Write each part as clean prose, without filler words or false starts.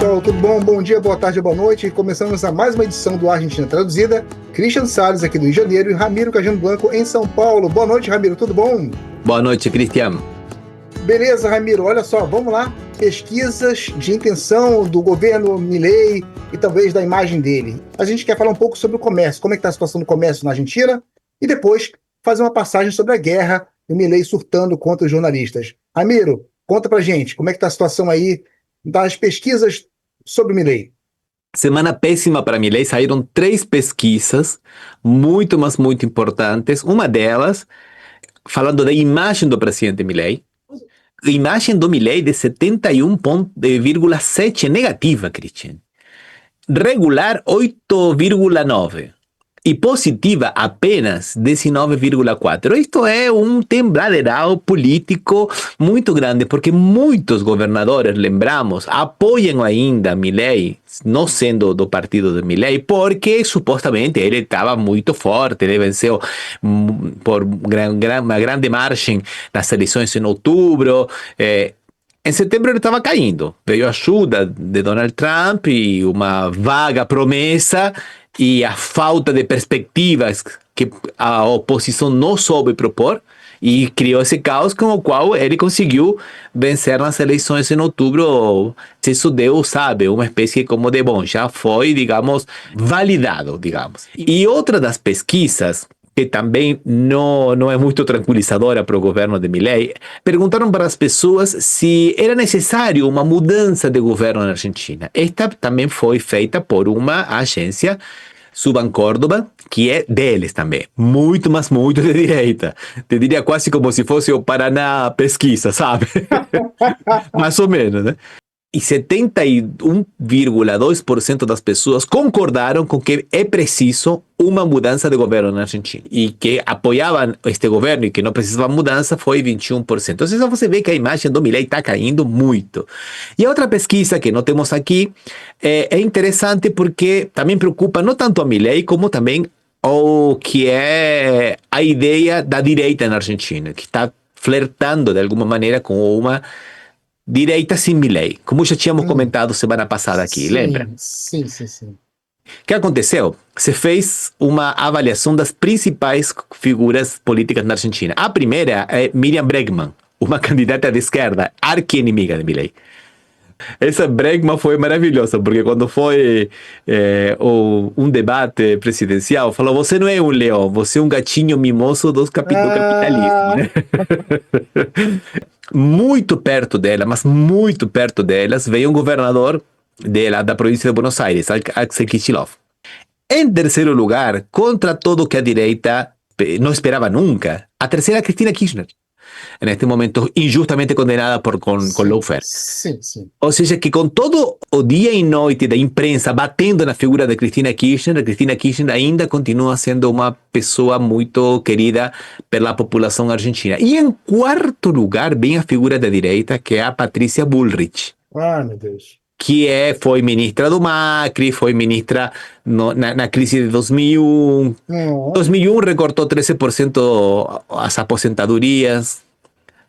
pessoal, tudo bom? Bom dia, boa tarde, boa noite. Começamos a mais uma edição do Argentina Traduzida. Christian Salles aqui do Rio de Janeiro e Ramiro Cajano Blanco em São Paulo. Boa noite, Ramiro, tudo bom? Boa noite, Christian. Beleza, Ramiro, olha só, vamos lá. Pesquisas de intenção do governo Milei e talvez da imagem dele. A gente quer falar um pouco sobre o comércio, como é que está a situação do comércio na Argentina e depois fazer uma passagem sobre a guerra e o Milei surtando contra os jornalistas. Ramiro, conta pra gente, como é que está a situação aí das pesquisas sobre o Milei? Semana péssima para Milei, saíram 3 pesquisas muito, mas muito importantes. Uma delas, falando da imagem do presidente Milei, a imagem do Milei de 71,7 negativa, Christian. Regular 8,9 e positiva apenas 19,4. Isto é tembladeral político muito grande, porque muitos governadores, lembramos, apoiam ainda Milei, não sendo do partido de Milei, porque supostamente ele estava muito forte, ele venceu por uma grande margem nas eleições em outubro. Em setembro ele estava caindo, veio a ajuda de Donald Trump e uma vaga promessa e a falta de perspectivas que a oposição não soube propor e criou esse caos com o qual ele conseguiu vencer nas eleições em outubro. Se isso deu, sabe, uma espécie como de, bom, já foi, digamos, validado, digamos. E outra das pesquisas que também não é muito tranquilizadora para o governo de Milei, perguntaram para as pessoas se era necessário uma mudança de governo na Argentina. Esta também foi feita por uma agência, Suban Córdoba, que é deles também, muito, mas muito de direita. Te diria quase como se fosse o Paraná Pesquisa, sabe? Mais ou menos, né? E 71,2% das pessoas concordaram com que é preciso uma mudança de governo na Argentina. E que apoiavam este governo e que não precisava mudança foi 21%. Então você vê que a imagem do Milei está caindo muito. E a outra pesquisa que não temos aqui é interessante porque também preocupa não tanto a Milei como também o que é a ideia da direita na Argentina, que está flertando de alguma maneira com uma direita sem Milei, como já tínhamos comentado semana passada aqui, lembra? Sim. O que aconteceu? Se fez uma avaliação das principais figuras políticas na Argentina. A primeira é Miriam Bregman, uma candidata de esquerda, arqui-inimiga de Milei. Essa Bregman foi maravilhosa, porque quando foi um debate presidencial, falou: você não é um leão, você é um gatinho mimoso do capitalismo. Né? Muito perto dela, mas muito perto delas, veio um governador da província de Buenos Aires, Axel Kicillof. Em terceiro lugar, contra todo que a direita não esperava nunca, a terceira é Cristina Kirchner. Neste momento, injustamente condenada com lawfare. Sim. Ou seja, que com todo o dia e noite da imprensa batendo na figura de Cristina Kirchner, a Cristina Kirchner ainda continua sendo uma pessoa muito querida pela população argentina. E em quarto lugar, vem a figura da direita, que é a Patrícia Bullrich. Ah, meu Deus. Que foi ministra do Macri, foi ministra na crise de 2001. Em 2001 recortou 13% as aposentadorias,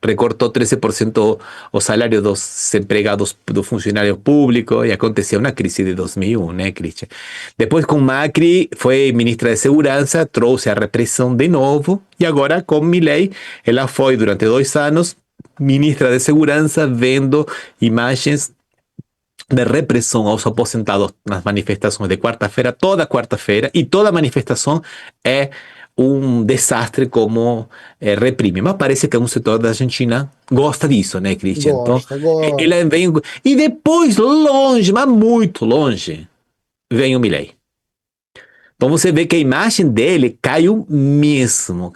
recortou 13% o salário dos empregados, dos funcionários públicos, e aconteceu na crise de 2001, né, Christian? Depois, com Macri, foi ministra de Segurança, trouxe a repressão de novo, e agora, com Milei, ela foi, durante 2 anos, ministra de Segurança, vendo imagens de repressão aos aposentados nas manifestações de quarta-feira, toda quarta-feira, e toda manifestação é um desastre como reprime. Mas parece que um setor da Argentina gosta disso, né, Christian? Gosta. Ele vem, e depois, longe, mas muito longe, vem o Milei. Então você vê que a imagem dele caiu mesmo.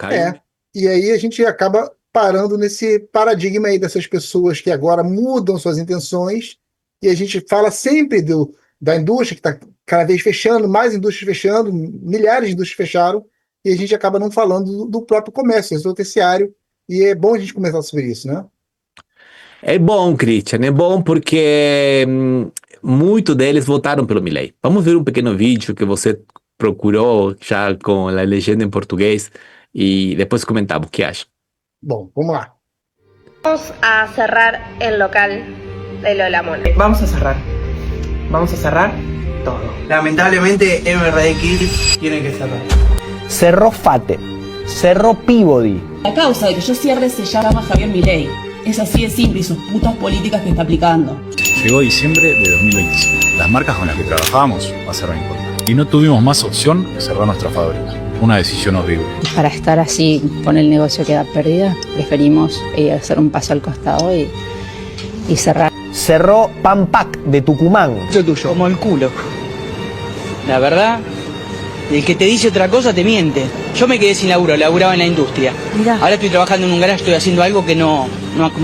E aí a gente acaba parando nesse paradigma aí dessas pessoas que agora mudam suas intenções. E a gente fala sempre da indústria que está cada vez fechando, mais indústrias fechando, milhares de indústrias fecharam, e a gente acaba não falando do próprio comércio, do terciário, e é bom a gente comentar sobre isso, né? É bom, Christian, é bom porque muitos deles votaram pelo Milei. Vamos ver um pequeno vídeo que você procurou já com a legenda em português e depois comentamos o que acha. Bom, vamos lá. Vamos a cerrar el local de Lola Mona. Vamos a cerrar. vamos a cerrar todo. Lamentablemente MRX tiene que cerrar. Cerró FATE, cerró Peabody. La causa de que yo cierre se llama Javier Milei. Es así de simple y sus putas políticas que está aplicando. Llegó diciembre de 2025. Las marcas con las que trabajábamos pasaron a importar. Y no tuvimos más opción que cerrar nuestra fábrica. Una decisión horrible. Para estar así con el negocio queda perdida, preferimos hacer un paso al costado y cerrar. Cerró Pampac de Tucumán. Eso es tuyo. Como el culo. La verdad, el que te dice otra cosa te miente. Yo me quedé sin laburo, laburaba en la industria. Mirá. Ahora estoy trabajando en un garaje, estoy haciendo algo que no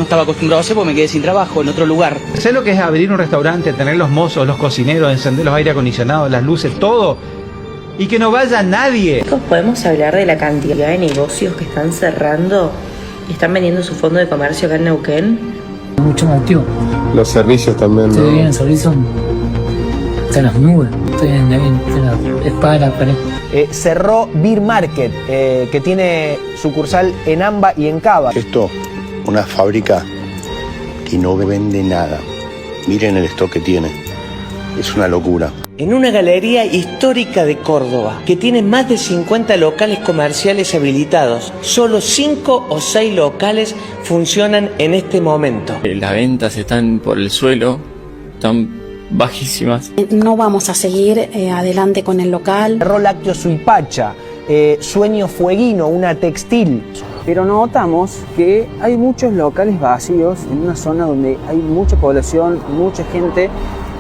estaba acostumbrado a hacer porque me quedé sin trabajo en otro lugar. Sé lo que es abrir un restaurante, tener los mozos, los cocineros, encender los aire acondicionados, las luces, todo, y que no vaya nadie. ¿Podemos hablar de la cantidad de negocios que están cerrando y están vendiendo su fondo de comercio acá en Neuquén? Mucho más activo. Los servicios también, ¿no? Sí, el servicio está en las nubes, está en la espada de la pared. Cerró Beer Market, que tiene sucursal en Amba y en Cava. Esto, una fábrica que no vende nada. Miren el stock que tiene. Es una locura. En una galería histórica de Córdoba, que tiene más de 50 locales comerciales habilitados, solo 5 o 6 locales funcionan en este momento. Las ventas están por el suelo, están bajísimas. No vamos a seguir adelante con el local. Cerró Lácteo Suipacha, Sueño Fueguino, una textil. Pero notamos que hay muchos locales vacíos en una zona donde hay mucha población, mucha gente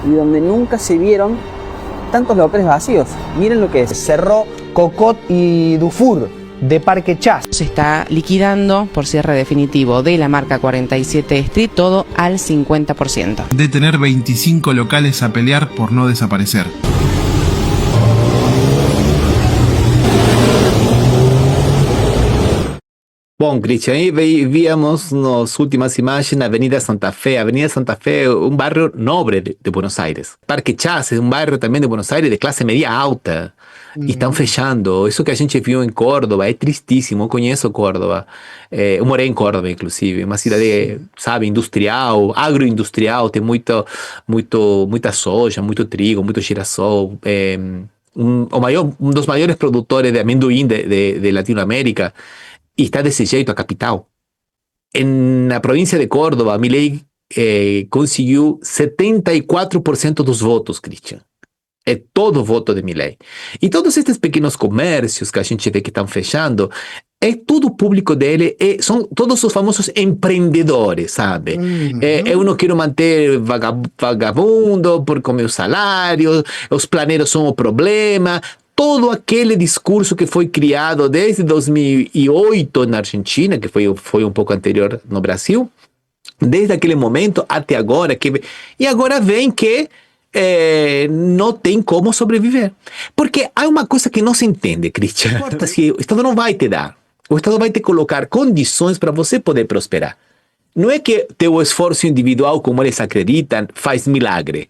y donde nunca se vieron tantos locales vacíos. Miren lo que es. Cerró Cocot y Dufour de Parque Chas. Se está liquidando por cierre definitivo de la marca 47 Street, todo al 50%. De tener 25 locales a pelear por no desaparecer. Bom, Cristian, aí víamos nas últimas imagens a Avenida Santa Fe. Avenida Santa Fe é um bairro nobre de Buenos Aires. Parque Chas é um bairro também de Buenos Aires de classe média alta. E estão fechando. Isso que a gente viu em Córdoba é tristíssimo. Eu conheço Córdoba. Eu morei em Córdoba, inclusive. Uma cidade, sabe, industrial, agroindustrial. Tem muita soja, muito trigo, muito girassol. Um dos maiores produtores de amendoim de Latinoamérica. E está desse jeito a capital. Na província de Córdoba, Milei conseguiu 74% dos votos, Cristian. É todo o voto de Milei. E todos esses pequenos comércios que a gente vê que estão fechando, é tudo público dele, são todos os famosos empreendedores, sabe? Eu não quero manter vagabundo por comer o salário, os planeiros são o problema. Todo aquele discurso que foi criado desde 2008 na Argentina, que foi um pouco anterior no Brasil, desde aquele momento até agora, e agora vem que não tem como sobreviver. Porque há uma coisa que não se entende, Cristian. Não importa se o Estado não vai te dar. O Estado vai te colocar condições para você poder prosperar. Não é que teu esforço individual, como eles acreditam, faz milagre.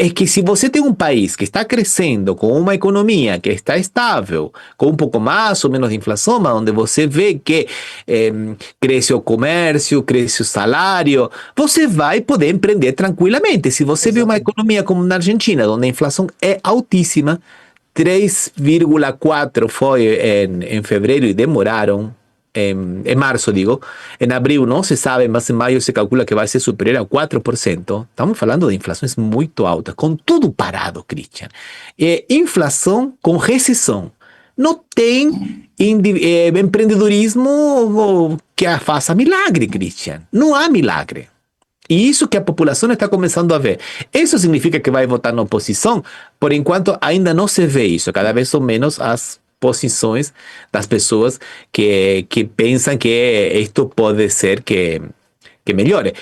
É que se você tem um país que está crescendo, com uma economia que está estável, com um pouco mais ou menos de inflação, mas onde você vê que cresce o comércio, cresce o salário, você vai poder empreender tranquilamente. Se você vê uma economia como na Argentina, onde a inflação é altíssima, 3,4 foi em fevereiro e demoraram, en marzo digo, en abril no se sabe, mas en mayo se calcula que va a ser superior a 4%. Estamos hablando de inflaciones muy altas, con todo parado, Cristian. Inflación con recesión. No tem empreendedorismo que faça milagre, Cristian. Não há milagre. E isso que a população está começando a ver. Isso significa que vai votar na oposição? Por enquanto, ainda não se vê isso. Cada vez são menos as posições das pessoas que pensam que isto pode ser que melhore.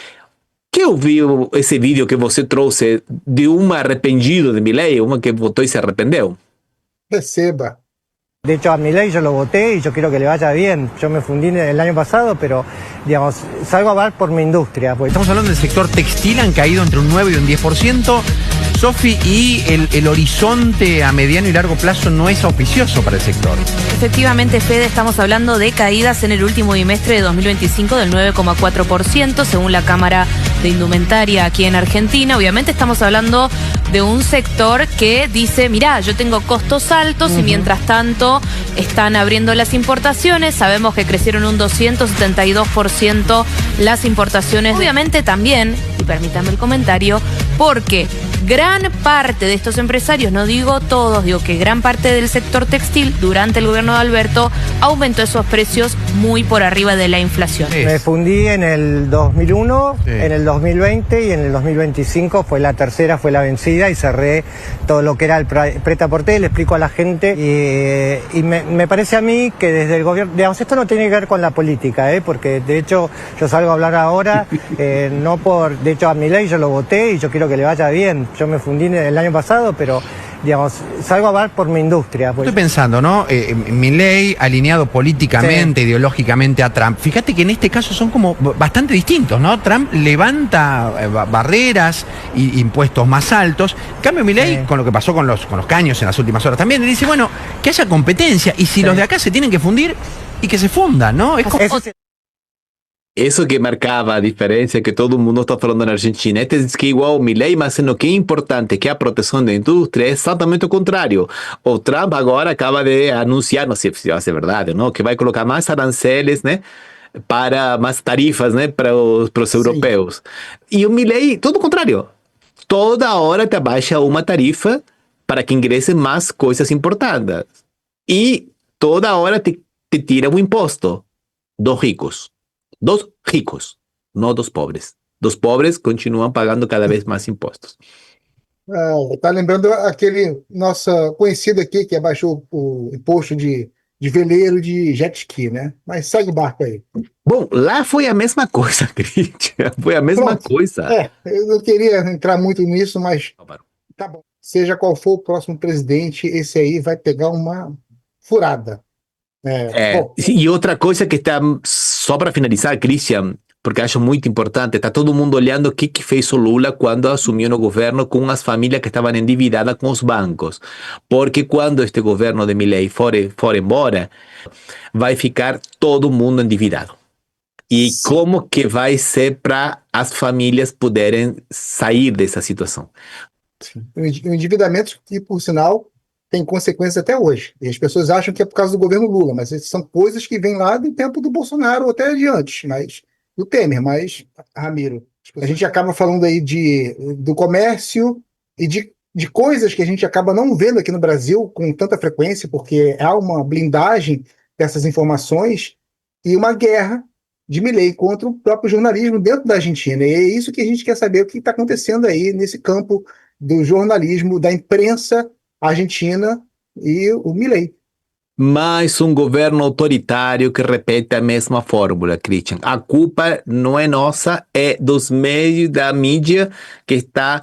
Que eu vi esse vídeo que você trouxe de um arrependido de Milei, uma que votou e se arrependeu? Receba. De hecho, a Milei yo lo voté y yo quiero que le vaya bien. Yo me fundí el año pasado, pero, digamos, salgo a hablar por mi industria. Estamos hablando del sector textil, han caído entre un 9 y un 10%. Sofi, y el horizonte a mediano y largo plazo no es auspicioso para el sector. Efectivamente, Fede, estamos hablando de caídas en el último bimestre de 2025 del 9,4%, según la Cámara de Indumentaria aquí en Argentina. Obviamente estamos hablando de un sector que dice, mirá, yo tengo costos altos y mientras tanto están abriendo las importaciones. Sabemos que crecieron un 272% las importaciones. Obviamente también, y permítame el comentario, porque gran parte de estos empresarios, no digo todos, digo que gran parte del sector textil durante el gobierno de Alberto aumentó esos precios muy por arriba de la inflación. Me fundí en el 2001, en el 2020 y en el 2025 fue la tercera, fue la vencida y cerré todo lo que era el prêt-à-porter. Le explico a la gente y me parece a mí que desde el gobierno, digamos, esto no tiene que ver con la política, porque de hecho yo salgo a hablar ahora, no por, de hecho a Milei yo lo voté y yo quiero que le vaya bien. Yo me fundí el año pasado, pero digamos, salgo a hablar por mi industria. Pues. Estoy pensando, ¿no? Milei alineado políticamente, ideológicamente a Trump. Fíjate que en este caso son como bastante distintos, ¿no? Trump levanta barreras e impuestos más altos. En cambio, Milei, con lo que pasó con los caños en las últimas horas, también le dice, bueno, que haya competencia. Y si los de acá se tienen que fundir, y que se fundan, ¿no? Es como... Eso que marcava a diferença que todo mundo está falando na Argentina. Este diz que igual o Milei, mas sendo que é importante que a proteção da indústria é exatamente o contrário. O Trump agora acaba de anunciar, não sei se vai ser verdade, não, que vai colocar mais aranceles, né, para mais tarifas, né, para os europeus. E o Milei, todo o contrário. Toda hora te abaixa uma tarifa para que ingressem mais coisas importadas. E toda hora te tira um imposto dos ricos. Dos ricos, não dos pobres. Dos pobres continuam pagando cada vez mais impostos. Tá lembrando aquele nosso conhecido aqui que abaixou o imposto de veleiro de jet ski, né? Mas segue o barco aí. Bom, lá foi a mesma coisa, Cristian. Foi a mesma coisa. Eu não queria entrar muito nisso, mas tá bom. Seja qual for o próximo presidente, esse aí vai pegar uma furada. E outra coisa que está, só para finalizar, Cristian, porque acho muito importante, está todo mundo olhando o que fez o Lula quando assumiu no governo com as famílias que estavam endividadas com os bancos. Porque quando este governo de Milei for embora, vai ficar todo mundo endividado. E como que vai ser para as famílias poderem sair dessa situação? Sim. O endividamento que, por sinal, tem consequências até hoje. E as pessoas acham que é por causa do governo Lula, mas são coisas que vêm lá do tempo do Bolsonaro ou até de antes, mas do Temer. Mas, Ramiro, a gente acaba falando aí do comércio e de coisas que a gente acaba não vendo aqui no Brasil com tanta frequência, porque há uma blindagem dessas informações e uma guerra de Milei contra o próprio jornalismo dentro da Argentina. E é isso que a gente quer saber, o que está acontecendo aí nesse campo do jornalismo, da imprensa argentina e o Milei. Mais um governo autoritário que repete a mesma fórmula, Christian. A culpa não é nossa, é dos meios da mídia que está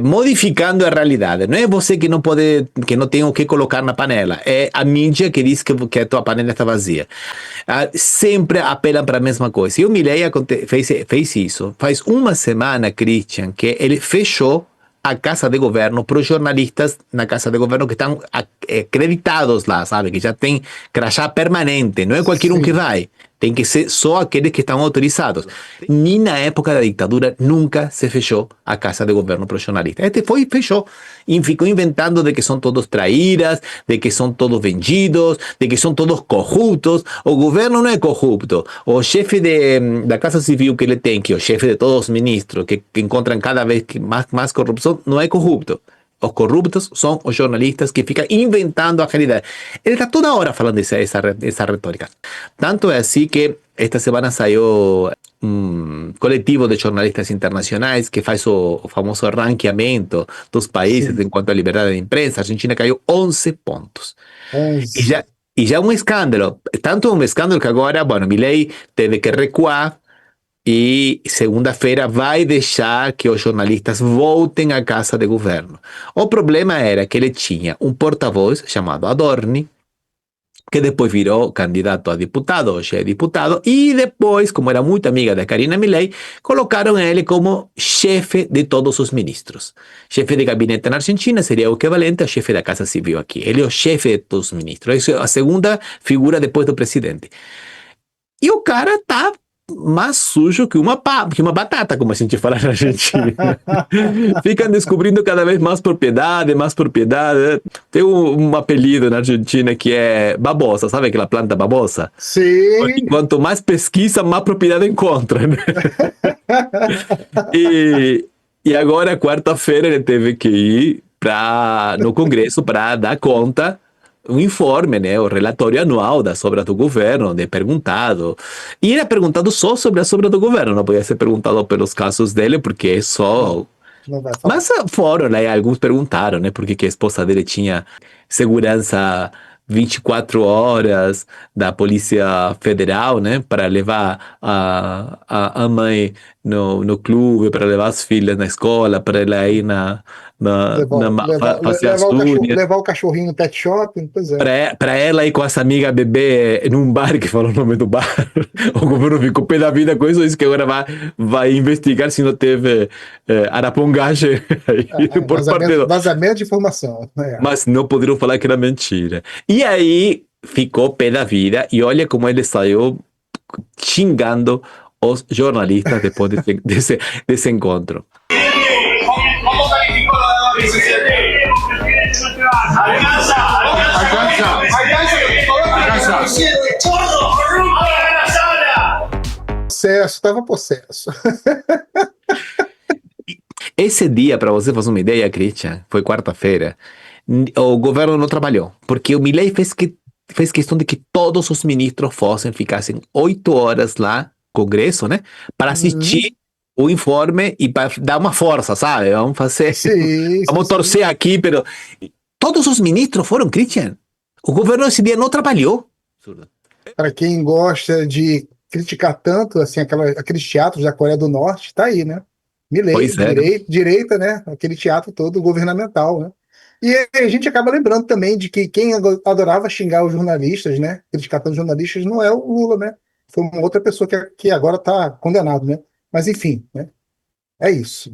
modificando a realidade. Não é você que não tem o que colocar na panela. É a mídia que diz que a tua panela está vazia. Sempre apelam para a mesma coisa. E o Milei fez isso. Faz uma semana, Christian, que ele fechou a Casa de Governo para os jornalistas na Casa de Governo que estão acreditados lá, sabe? Que já tem crachá permanente, não é qualquer um que vai. Tem que ser só aqueles que estão autorizados. Nem na época da ditadura nunca se fechou a Casa de Governo para os jornalistas. Fechou. E ficou inventando de que são todos traíras, de que são todos vendidos, de que são todos corruptos. O governo não é corrupto. O chefe da Casa Civil que ele tem, que é o chefe de todos os ministros, que encontram cada vez mais corrupção, não é corrupto. Os corruptos são os jornalistas que ficam inventando a realidade. Ele está toda hora falando essa retórica. Tanto é assim que esta semana saiu coletivo de jornalistas internacionais que faz o famoso ranqueamento dos países em quanto à liberdade de imprensa. A Argentina caiu 11 pontos. E já um escândalo. Tanto um escândalo que agora, Milei teve que recuar e segunda-feira vai deixar que os jornalistas voltem à Casa de Governo. O problema era que ele tinha um porta-voz chamado Adorni, que depois virou candidato a deputado, hoje é deputado, e depois, como era muito amiga da Karina Milei, colocaram ele como chefe de todos os ministros. Chefe de gabinete na Argentina seria o equivalente ao chefe da Casa Civil aqui. Ele é o chefe de todos os ministros. Essa é a segunda figura depois do presidente. E o cara tá mais sujo que uma batata, como a gente fala na Argentina. Ficam descobrindo cada vez mais propriedade. Tem um apelido na Argentina que é babosa, sabe aquela planta babosa? Sim. Porque quanto mais pesquisa, mais propriedade encontra, né? E agora, quarta-feira, ele teve que ir no Congresso para dar conta um informe, né, o relatório anual das obras do governo, onde é perguntado. E era perguntado só sobre as obras do governo, não podia ser perguntado pelos casos dele, porque é só... Mas foram, né, alguns perguntaram, né, porque que a esposa dele tinha segurança 24 horas da Polícia Federal, né, para levar a mãe no clube, para levar as filhas na escola, para ela ir levar o cachorrinho no pet shop, pois é. Para ela ir com essa amiga bebê num bar, que falou o nome do bar. O governo ficou pé da vida com isso, que agora vai investigar se não teve arapongagem. Vazamento de informação. Mas não poderiam falar que era mentira. E aí ficou pé da vida, e olha como ele saiu xingando os jornalistas depois desse encontro. ¿Cómo calificó la 17? Alcanza. Processo, estava possesso. Esse dia, para você fazer uma ideia, Christian, foi quarta-feira, o governo não trabalhou, porque o Milei fez questão de que todos os ministros ficassem 8 horas lá, Congresso, né, para assistir o informe e para dar uma força, sabe? Vamos fazer. Vamos torcer aqui, pero todos os ministros foram, Christian. O governo esse dia não trabalhou. Para quem gosta de criticar tanto assim aqueles teatros da Coreia do Norte, tá aí, né? Milei, direita, né? Aquele teatro todo governamental, né? E a gente acaba lembrando também de que quem adorava xingar os jornalistas, né? Criticar tantos jornalistas, não é o Lula, né? Foi uma outra pessoa que agora está condenado, né? Mas enfim, né? É isso.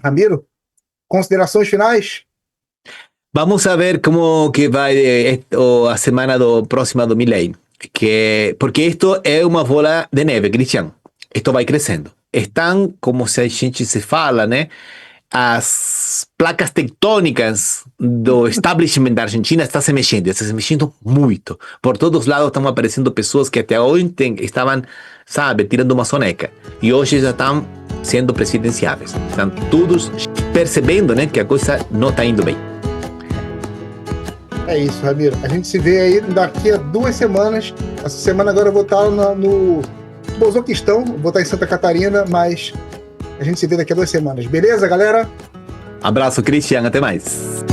Ramiro, considerações finais? Vamos a ver como que vai a semana próxima do Milei. Porque isto é uma bola de neve, Christian. Isto vai crescendo. Estão, como se a gente se fala, né? As placas tectônicas do establishment da Argentina estão se mexendo muito. Por todos os lados estão aparecendo pessoas que até ontem estavam, sabe, tirando uma soneca. E hoje já estão sendo presidenciáveis. Estão todos percebendo, né, que a coisa não está indo bem. É isso, Ramiro. A gente se vê aí daqui a 2 semanas. Essa semana agora eu vou estar no Bozoquistão, vou estar em Santa Catarina, mas a gente se vê daqui a 2 semanas. Beleza, galera? Abraço, Christian. Até mais.